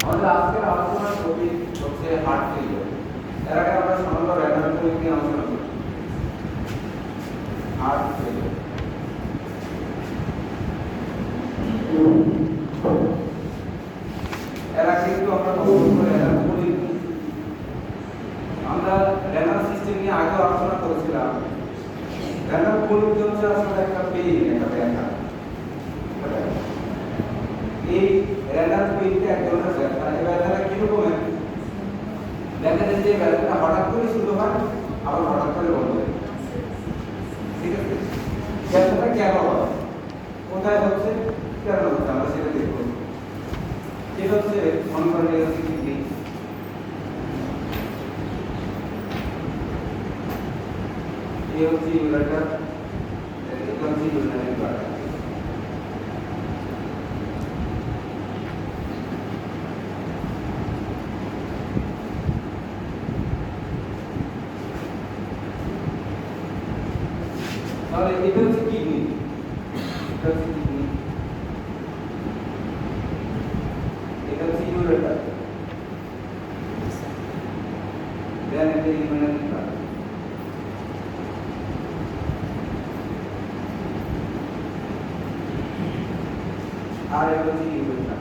আমাদের আজকের আলোচনার টপিক হচ্ছে হার্ট ফেলিওর। এর আগে আমরা সামান্য র্যান্ডম টপিক নিয়ে আলোচনা করি। হার্ট ফেলিওর এর আগে কিন্তু আমরা র্যান্ডম বলি, আমরা র্যান্ডম সিস্টেম নিয়ে আগে আলোচনা করেছিলাম। র্যান্ডম বলি হচ্ছে আসলে একটা পেইন, একটা ব্যথা। এই র্যান্ডম পেইনটা এক ধরনের ব্যথা। এই ব্যথাটা কিরকম? দেখা যায় যে ব্যথাটা হঠাৎ করে শুরু হয়, আবার হঠাৎ করে বন্ধ হয়। ঠিক আছে, ব্যথাটা কেন হয়, কোথায় হচ্ছে, কেন হচ্ছে, আমরা সেটা দেখবো। এটা হচ্ছে মনে করেন এটা হচ্ছে কিডনি, এই হচ্ছে ইউরেটার, এটা হচ্ছে ইউরিনারি ব্লাডার। তাহলে এটা হচ্ছে কিডনি, এটা হচ্ছে কিডনি, এটা হচ্ছে ইউরেটার, দেন এটা ইউরিনারি ব্লাডার। আর এটা হচ্ছে ইউরেটার।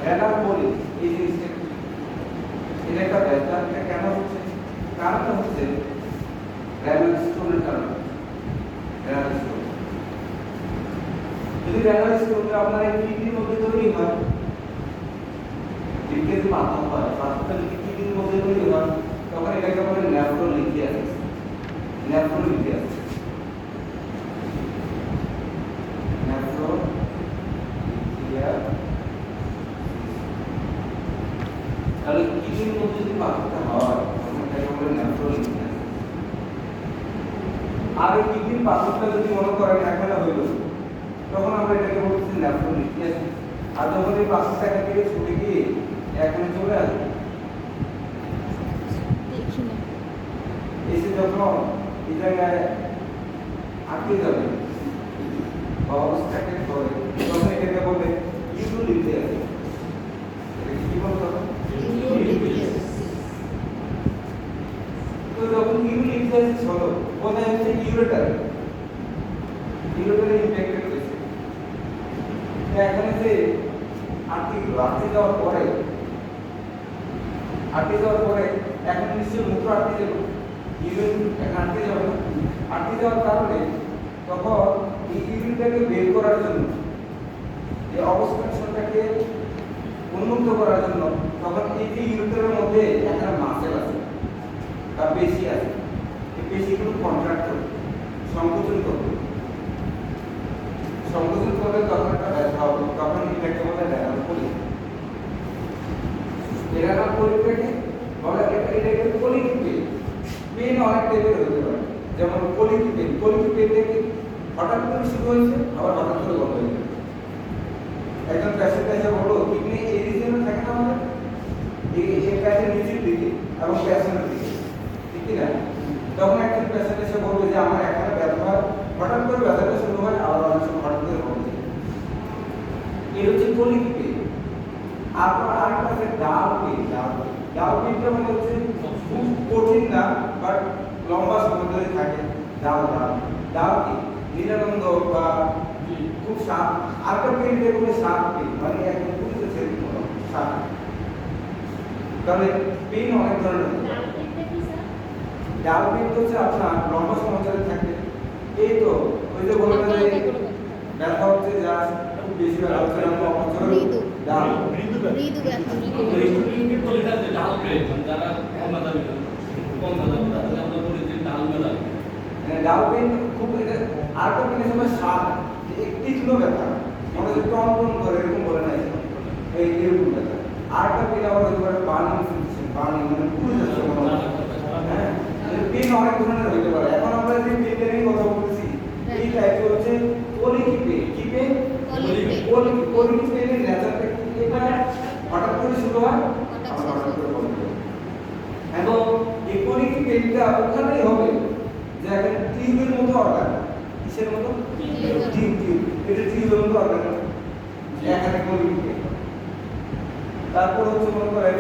র্যান্ডম বলি এই জিনিসটা, এটা একটা ব্যথা। এটা কেন হচ্ছে? কারণটা হচ্ছে র্যান্ডম স্টোনের কারণে। র্যান্ডম স্টোন, যদি র্যান্ডম স্টোনটা আপনার এই কিডনির মধ্যে তৈরি হয়, কিডনির যে পাথর হয়, পাথরটা যদি কিডনির মধ্যে তৈরি হয়, তখন এটাকে বলে নেফ্রোলিথিয়াসিস। নেফ্রোলিথিয়াসিস, তাহলে কিডনির মধ্যে যদি পাথরটা হয়, তখন এটাকে বলে নেফ্রোলিথিয়াসিস। আর এই কিডনির পাথরটা যদি মনে করেন এখানে হইল, তখন আমরা এটাকে বলছি নেফ্রোলিথিয়াসিস। আর যখন এই পাথরটা এখান থেকে ছুটে গিয়ে এখানে চলে আসবে, এসে যখন এই জায়গায় আটকে যাবে বা অবস্থাকে ধরে, তখন এটাকে বলে ইউরিলিথিয়াসিস। এটাকে কি বলতে হবে? তো যখন ইউরিলিথিয়াসিস হলো, কোথায় হচ্ছে ইউরেটার, ইউরেটারে ইনফেক্টেড হয়েছে। এখানে যে আটকে যাওয়ার পরে এখন নিশ্চয়ই মূত্র আটকে যাবে, ইউরিন আটকে যাবে না। আটকে যাওয়ার কারণে তখন এই ইউরিনটাকে বের করার জন্য, এই অবস্ট্রাকশনটাকে উন্মুক্ত করার জন্য, তখন এই যে ইউরিটারের মধ্যে একটা মাসেল আছে বা পেশি আছে, এই পেশিগুলো কন্ট্রাক্ট করবে, সংকোচন করবে। সংকোচন করলে তখন একটা ব্যথা হবে, তখন এটাকে বলে র্যান্ডম পলি। র্যান্ডম পলিটাকে বলে এটাকে পলিক পেন। পেন অনেক টাইপের হতে পারে, যেমন পলিক পেন। পলিক পেন থেকে হঠাৎ করে শুরু হয়েছে, আবার হঠাৎ করে বন্ধ হয়ে গেছে। একজন পেশেন্ট এসে বললো, কিডনি এই রিজনে থাকে না আমাদের, এই প্যাচের নিচের দিকে এবং পেছনের দিকে, ঠিক না? তখন একজন পেশেন্ট এসে বলবে যে আমার এখানে ব্যথা হয়, হঠাৎ করে ব্যথাটা শুরু হয়, আবার অনেক সময় হঠাৎ করে বন্ধ হয়ে যায়। এই হচ্ছে পলিক পেন। আরেকটা আছে ডাল পেন। ডাল পেনটা মানে হচ্ছে খুব কঠিন না, বাট লম্বা সময় ধরে থাকে। ডাল কি নিরানন্দ বা খুব সাপ। আরেকটা পেন দেখবে সাপ পেন, মানে একদম পুলিশে ছেড়ে সাপ। তাহলে পেন অনেক ধরনের। ডাল পেন হচ্ছে আপনার লম্বা সময় ধরে থাকে। এই তো ওই যে বলতে যে ব্যথা হচ্ছে, যা খুব বেশি আলোচনা অপচয় ডাল মৃদু ব্যথা, ডাল পেন যারা ডাল পেন খুব। আরেকটা পেনের সময় সাপ, একটি কিলো ব্যথা, মনে হচ্ছে টন টন করে, এরকম বলে নাই, এই এরকম ব্যথা। আরেকটা পেন আবার হতে পারে বার্নিং সেন্সেশন, বার্নিং মানে পুড়ে যাচ্ছে মনে হয়। হ্যাঁ, পেন অনেক ধরনের হতে পারে। এখন আমরা যে পেনের কথা বলতেছি, এই টাইপের হচ্ছে পলিক পেন। কি পেন? পলিক কোলিক পেনের নেচারটা কি, এটা হঠাৎ করে শুরু হয় আবার হঠাৎ করে বন্ধ হয়। এবং এই কোলিক পেনটা ওখানেই হবে যে একটা টিউবের মতো অর্গান, কিসের মতো, টিউব, এটা টিউবের মতো অর্গান, এখানে কোলিক পেন। তারপর হচ্ছে মনে করেন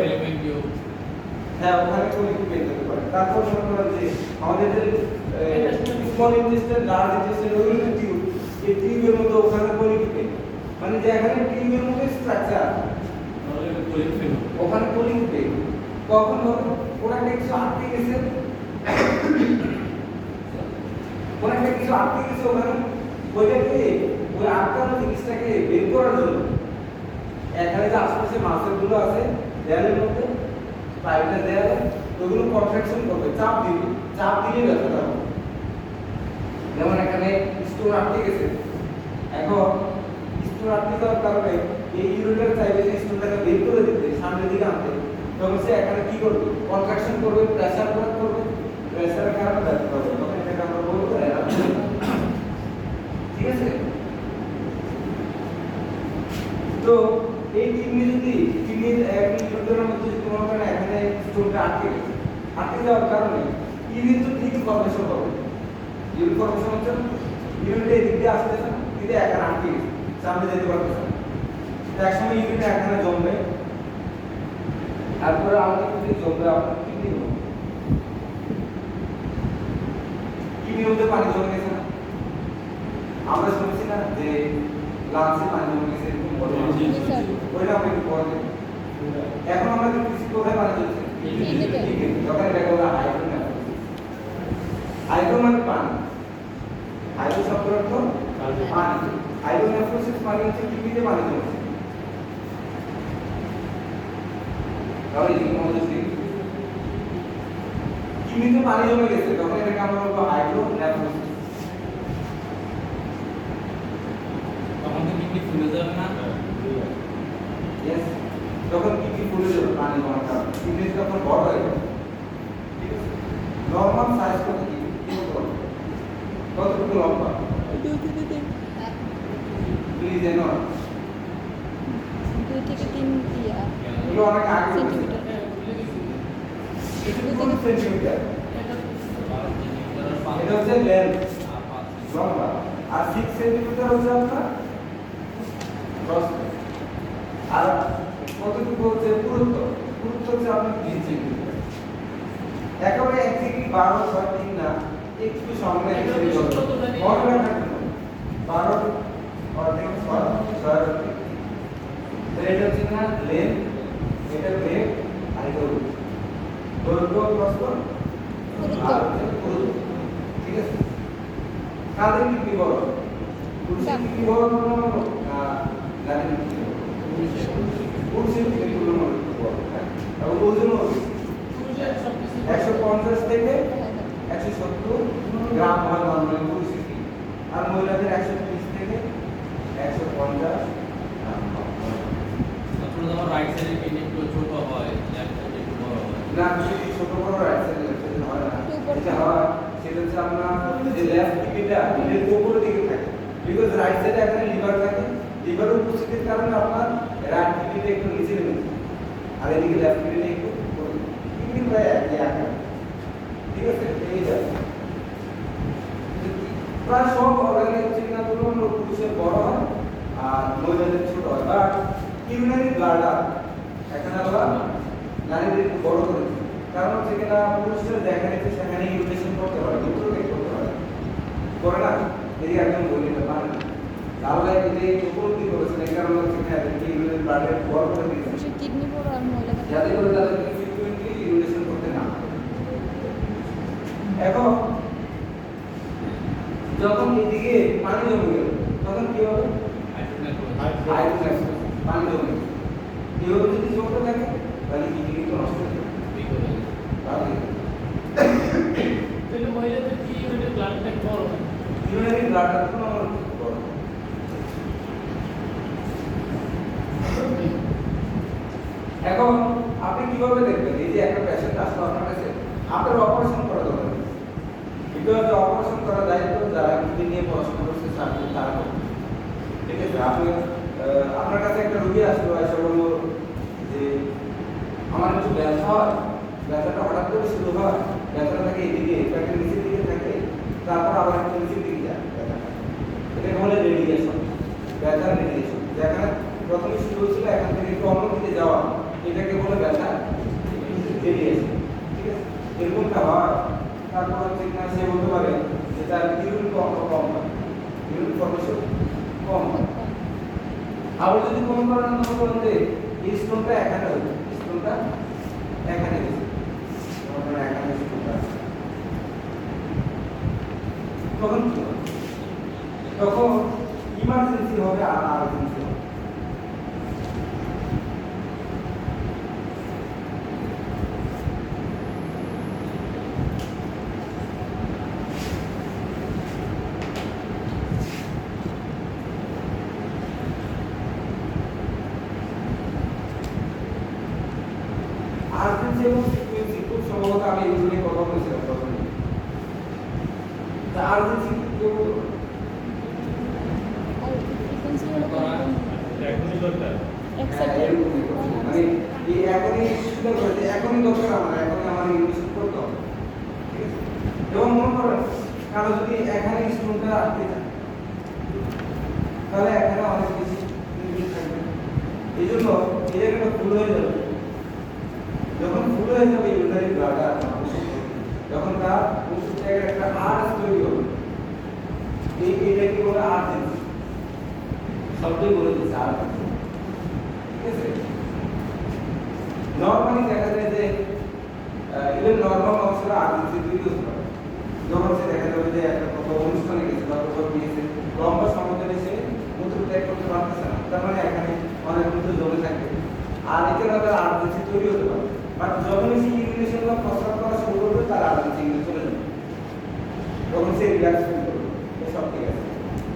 হ্যাঁ ওখানে কোলিক পেন হতে পারে। তারপর মনে করেন যে আমাদের যে স্মল ইন্টেস্টাইন, লার্জ ইন্টেস্টাইন ওই টিউব, এই টিউবের মতো ওখানে কোলিক পেন, মানে যে এখানে টিউবের মতো স্ট্রাকচার ওখানে কোলিক পেন। কখন হবে, কোনো একটা কিছু আটকে গেছে, কোনো একটা কিছু আটকে গেছে ওখানে, ওইটাকে ওই আটকানো জিনিসটাকে বের করার জন্য এখানে যে আশেপাশে মাসেল গুলো আছে দেয়ালের মধ্যে, পাইপের দেয়ালে, ওগুলো কন্ট্রাকশন করবে, চাপ দিবে, চাপ দিলে ব্যথাটা হবে। যেমন এখানে স্টোন আটকে গেছে, এখন স্টোন আটকে যাওয়ার কারণে এই ইউরিটার চাইবে যে স্টোনটাকে বের করে দিতে, সামনের দিকে আনতে, তখন সে এখানে কি করবে, কন্ট্রাকশন করবে, প্রেসার প্রয়োগ করবে, প্রেসারের কারণে ব্যথা হবে, তখন এটাকে আমরা বলবো অ্যানাটমি। ঠিক আছে? তো এই কিডনির একটা ইউরিটারের মধ্যে যদি মনে করেন এখানে স্টোনটা আটকে গেছে, আটকে যাওয়ার কারণে ইউরিন তো ঠিক ফর্মেশন হবে, ইউরিন ফর্মেশন হচ্ছে ইউরিনটা এদিক দিয়ে আসতেছে না, এদিকে এখানে আটকে গেছে, সামনে যেতে পারতেছে না, একসময় ইউরিনটা এখানে জমবে, তারপরে আমাদের যদি জমবে আপনার কিডনির মধ্যে পানি জমে গেছে না, আমরা শুনছি না যে লাংসে পানি জমে গেছে, এরকম বলে ওইটা আমরা একটু পরে দেখব। এখন আমরা দেখতেছি কোথায় পানি জমছে, যখন এটা বলা হাইড্রোনেফ্রোসিস। হাইড্রো মানে পানি, হাইড্রো শব্দের অর্থ পানি, হাইড্রোনেফ্রোসিস মানে হচ্ছে কিডনিতে পানি জমছে। তাহলে এই মনোযোগ দিন, কিডনিতে পানি জমে গেছে, তখন এটাকে আমরা বলবো হাইড্রোনেফ্রোসিস। তখন তো কিডনি ফুলে যাবে না? यस, তখন কিডনি ফুলে যাবে পানি জমার কারণে, কিডনি যখন বড় হয়ে যাবে। ঠিক আছে, নরমাল সাইজ কত কিডনি কতটুকু লম্বা, 2 থেকে 3 প্লিজ এনো 2 থেকে 3 ইয়া এগুলো অনেক আগে হয়েছে, সেন্টিমিটার। এটা 2 সেন্টিমিটার, এটা হচ্ছে লেন্থ লম্বা, আর 6 সেন্টিমিটার হচ্ছে আপনার ক্রস, আর কতটুকু হচ্ছে পুরুত্ব, পুরুত্ব হচ্ছে আপনার 3 সেন্টিমিটার। একেবারে এক্স্যাক্টলি 12 6 3 না, একটু সামনে এসে যাবে, মনে রাখার জন্য 12 অর্ধেক 6 6 এটা হচ্ছে না লেন্থ, এটা ব্রেড, আর এটা দৈর্ঘ্য প্রস্থ আর পুরুত্ব। ঠিক আছে, কাদের কিডনি বড়, পুরুষের কিডনি বড় না নারীর কিডনি বড়, পুরুষের কিডনি বড়, এবং ওজনও 150 থেকে 170 গ্রাম হয় নরমালি পুরুষের কিডনি, আর মহিলাদের 130 থেকে 150 গ্রাম হয়। তারপরে যখন রাইট সাইডে কিডনি একটু ছোট হয়, লেফট সাইডে একটু বড় হয়। না যদি ছোট বড় রাইট সাইড লেফট সাইড হয় না, এটা হয় সেটা হচ্ছে আমরা যে লেফট কিডনিটা এর উপরের দিকে থাকে, বিকজ রাইট সাইডে এখানে লিভার থাকে, লিভারের উপস্থিতির কারণে আপনার রাইট কিডনিটা একটু নিচে নেমে যায়, আর এদিকে লেফট কিডনি একটু উপরে, কিডনি প্রায় একই আকার। ঠিক আছে, এই যায় প্রায় সব অর্গানে হচ্ছে কিনা ধরুন পুরুষের বড় হয় আর মহিলাদের ছোট হয়, বাট ইউরিনারি ব্লাডার এখানে আমরা নারীদের একটু বড় করে দিই, কারণ হচ্ছে কিনা পুরুষদের দেখা যাচ্ছে সেখানে ইউরিনেশন করতে পারে, দুটোকে করতে পারে, করে না, এদিকে একদম বলি না পারে না, তাহলে এদিকে উপলব্ধি করেছেন, এই কারণে হচ্ছে কিনা এদেরকে ইউরিনারি ব্লাডার বড় করে দিয়েছে, পুরুষের কিডনি বড় আর মহিলাদের যাতে করে তাদেরকে ফ্রিকুয়েন্টলি ইউরিনেশন করতে না হয়। এখন যখন এদিকে পানি জমে গেল তখন কি হবে, হাইড্রোনেফ্রোসিস, পানি জমে গেল, এভাবে যদি জমতে থাকে তাহলে কিডনি তো নষ্ট হয়ে যাবে, তাহলে মহিলাদের কি ইউরিনের ব্লাডটা বড় হয়? ইউরিনারি ব্লাডটা কোনো আমার বড়। এখন আপনি কিভাবে দেখবেন এই যে একটা পেশেন্ট আসলো আপনার কাছে, আপনার অপারেশন করা দরকার, বিকজ অপারেশন করা দায়িত্ব যারা কিডনি নিয়ে পড়াশোনা করছে তারা করবে। ঠিক আছে, আপনি আপনার কাছে একটা রোগী আসলো, এসে বললো যে আমার একটু ব্যথা হয়, ব্যথাটা হঠাৎ করে শুরু হয়, ব্যথাটা থাকে এদিকে, পেটের নিচের দিকে থাকে, তারপর আবার একটু নিচের দিকে যায় ব্যথাটা। এটাকে বলে রেডিয়েশন, ব্যথার রেডিয়েশন। যেখানে প্রথমে শুরু হয়েছিল এখান থেকে একটু অন্য দিকে যাওয়া, এটাকে বলে ব্যথা রেডিয়েশন। ঠিক আছে, এরকমটা হয়। তারপর হচ্ছে কিনা সে বলতে পারে যে তার ইউরিন কম হয়, ইউরিন ফর্মেশন কম হয়। আবার যদি কোনো কারণে মনে করেন যে এই স্টোনটা এখানে হচ্ছে, স্টোনটা এখানে হচ্ছে, এখানে স্টোনটা আছে, তখন কি হবে? তখন ইমার্জেন্সি হবে আর আর্জেন্সি হবে। আর্জেন্সি এবং ফ্রিকোয়েন্সি খুব সম্ভবত আমি এগুলো নিয়ে কথা বলেছিলাম প্রথমে। আর্জেন্সি কেউ আর ফ্রিকোয়েন্সি হলো এখনই দরকার। এক হ্যাঁ, সেকেন্ড এরকমই করছি। মানে এই এখনই শুরু করেছে, এখনই দরকার আমার ইংলিশ করতে হবে। ঠিক আছে, এবং মনে করেন কারো যদি এখানে স্টোনটা রাখতে চায় তাহলে এখানে অনেক বেশি ইংলিশ থাকবে। এই জন্য এই জায়গাটা ফুল হয়ে যাবে। যখন ফুল হয়ে যাবে ইউরিনারি ব্লাডার, যখন তার ওষুধ জায়গায় একটা আর্চ তৈরি হবে, এইটা কি বলে আর্জেন্সি, শব্দই বলে দিচ্ছে আর্জেন্সি। ঠিক আছে, নর্মালি দেখা যায় যে ইভেন নর্মাল মানুষরা আর্জেন্সি তৈরি হতে পারে। যখন সে দেখা যাবে যে একটা কোথাও অনুষ্ঠানে গেছে বা কোথাও গিয়েছে, লম্বা সময় ধরে সে মূত্র ত্যাগ করতে পারতেছে না, তার মানে এখানে অনেক মূত্র জমে থাকে, আর এতে না তার আর্জেন্সি তৈরি হতে পারে। বাট যখনই সে ইউরিনেশন বা প্রস্রাব করা শুরু করবে তার আর্জেন্সি কিন্তু চলে যাবে, তখন সে রিল্যাক্স ফিল করবে, সব ঠিক আছে।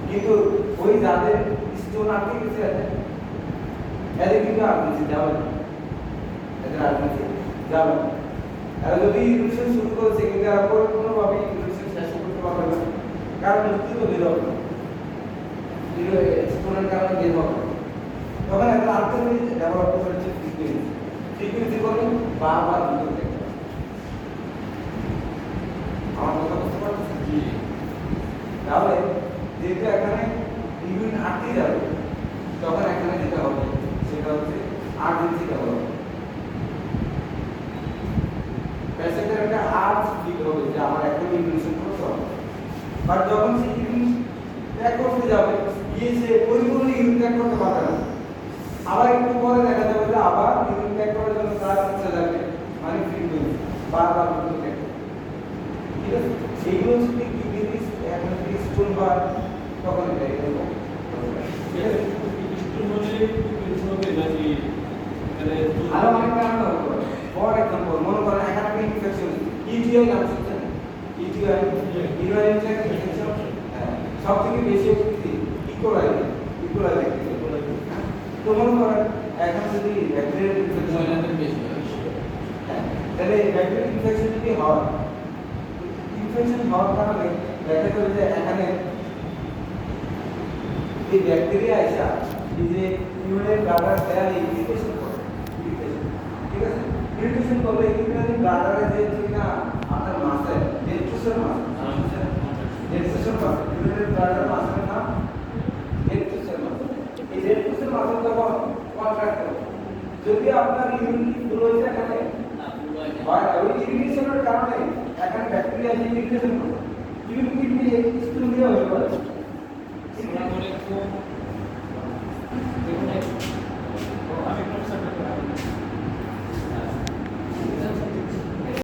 কিন্তু ওই যাদের স্টোন আটকে গেছে এদের কিন্তু আর্জেন্সি যাবে না, এদের আর্জেন্সি যাবে না। এরা যদি ইউরিনেশন শুরু করেছে কিন্তু এরা পরিপূর্ণভাবে ইউরিনেশন শেষ করতে পারবে না, কারণ মুক্তি তো বের হবে না, স্টোনের কারণে বের হবে না। তখন একটা আর্টারি ডেভেলপ করেছে ফ্রিকোয়েন্সি, ফ্রিকোয়েন্সি করে বারবার ভিতরে দেখতে হবে। আমার কথা বুঝতে পারছেন? জি। তাহলে যেহেতু এখানে ইউরিন আটকে যাবে, তখন এখানে যেটা হবে সেটা হচ্ছে আর্জেন্সি ডেভেলপ। প্যাসেঞ্জার একটা আর্জ ফিল হবে যে আমার এখন ইউরিনেশন করতে হবে। বাট যখন সে ইউরিন ত্যাগ করতে যাবে, গিয়ে সে পরিপূর্ণ ইউরিন ত্যাগ করতে পারবে না, আবার একটু পরে দেখা যাবে যে আবার ইউরিন ত্যাগ করার জন্য তার ইচ্ছা যাবে, মানে ফ্রিকোয়েন্সি বারবার ইউরিন ত্যাগ করবে। ঠিক আছে, সেইগুলো যদি কিডনি এখন স্টোন হয় তখন এটা এরকম। ঠিক আছে, স্টোন হলে ফ্রিকোয়েন্সি হবে নাকি এখানে আরো অনেক কারণ হতে পারে। ফর এক্সাম্পল মনে করেন এখানে একটা ইনফেকশন, ইটিআই নাম শুনছেন? ETI, urinary tract infection. সবথেকে বেশি হচ্ছে কি ইকোলাই, ইকোলাই ব্যাকটেরিয়া। তো মনে করেন এখন যদি ব্যাকটেরিয়াল ইনফেকশন মহিলাদের বেশি হয়। তাহলে ব্যাকটেরিয়াল ইনফেকশন যদি হয়, ইনফেকশন হওয়ার কারণে দেখা যাবে যে এখানে এই ব্যাকটেরিয়া আসা এই যে ইউরিনারি ব্লাডার দেয়ালে ইরিটেশন করে, ইরিটেশন। ঠিক আছে, ইরিটেশন করলে ইউরিনারি ব্লাডারে যে কিনা আপনার muscle detrusor muscle, detrusor muscle, urinary bladder মাসেলের নাম ডেট্রোসের মাসেল। এই ডেট্রোসের মাসেল যখন কন্ট্রাক্ট করে, যদি আপনার ইউরিন ফুল হয়েছে এখানে না, পুরো হয়, ওই ইরিটেশনের কারণে এখানে ব্যাকটেরিয়া যে ইরিটেশন করে